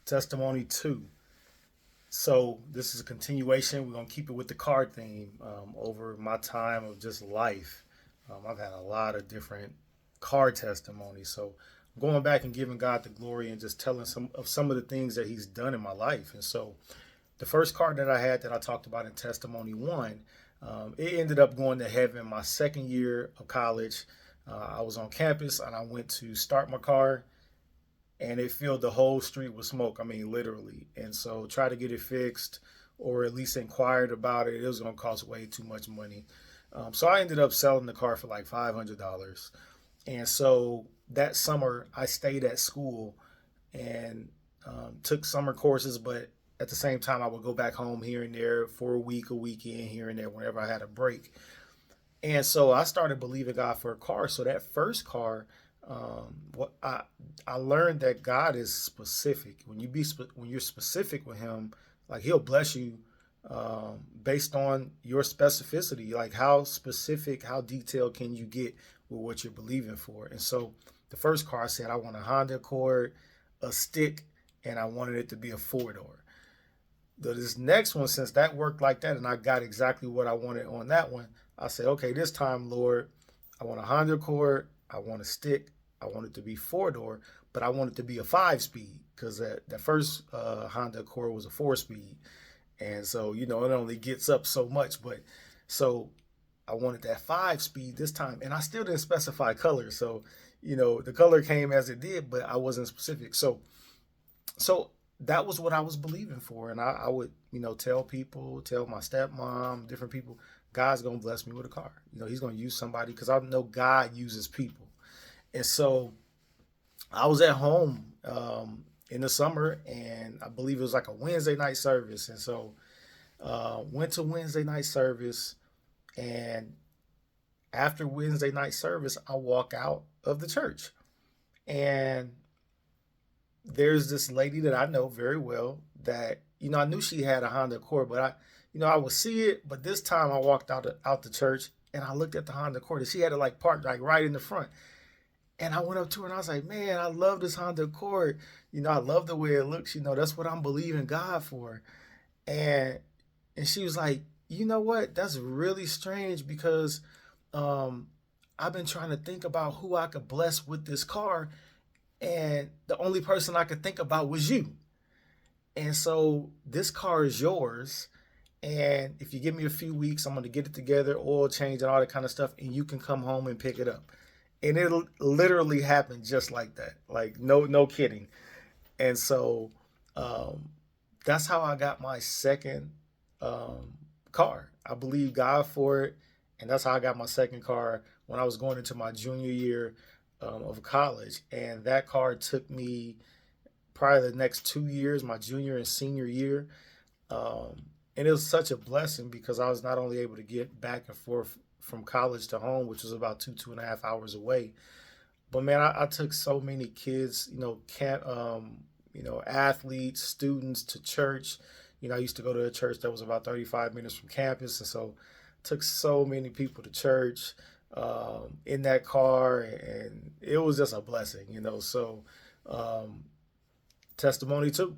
Testimony 2. So this is a continuation. We're gonna keep it with the card theme. Over my time of just life, I've had a lot of different card testimonies. So I'm going back and giving God the glory and just telling some of the things that He's done in my life. And so the first card that I had that I talked about in testimony 1, it ended up going to heaven my second year of college. I was on campus and I went to start my car and it filled the whole street with smoke. I mean, literally. And so try to get it fixed or at least inquired about it. It was going to cost way too much money. So I ended up selling the car for like $500. And so that summer I stayed at school and took summer courses, but at the same time I would go back home here and there for a weekend here and there whenever I had a break. And so I started believing God for a car. So that first car, what I learned that God is specific. When you're specific with Him, like He'll bless you based on your specificity. Like how specific, how detailed can you get with what you're believing for? And so the first car I said I want a Honda Accord, a stick, and I wanted it to be a 4 door. This next one, since that worked like that and I got exactly what I wanted on that one, I said, okay, this time, Lord, I want a Honda Accord, I want a stick, I want it to be 4 door, but I want it to be a 5 speed because that first Honda Accord was a 4 speed. And so, it only gets up so much. But so I wanted that 5 speed this time. And I still didn't specify color. So, the color came as it did, but I wasn't specific. So that was what I was believing for. And I would, tell people, tell my stepmom, different people, God's going to bless me with a car. He's going to use somebody because I know God uses people. And so I was at home in the summer, and I believe it was like a Wednesday night service. And so went to Wednesday night service, and after Wednesday night service, I walk out of the church, and there's this lady that I know very well that I knew she had a Honda Accord, but I would see it. But this time I walked out the church, and I looked at the Honda Accord, and she had it like parked like right in the front. And I went up to her and I was like, man, I love this Honda Accord. I love the way it looks. That's what I'm believing God for. And she was like, you know what? That's really strange because um, I've been trying to think about who I could bless with this car. And the only person I could think about was you. And so this car is yours. And if you give me a few weeks, I'm going to get it together, oil change and all that kind of stuff. And you can come home and pick it up. And it literally happened just like that. Like no kidding. And so um, that's how I got my second car. I believe God for it, and that's how I got my second car when I was going into my junior year of college. And that car took me probably the next 2 years, my junior and senior year. And it was such a blessing because I was not only able to get back and forth from college to home, which was about 2.5 hours away. But man, I took so many kids, athletes, students to church. I used to go to a church that was about 35 minutes from campus, and so took so many people to church in that car, and it was just a blessing. So um, testimony 2.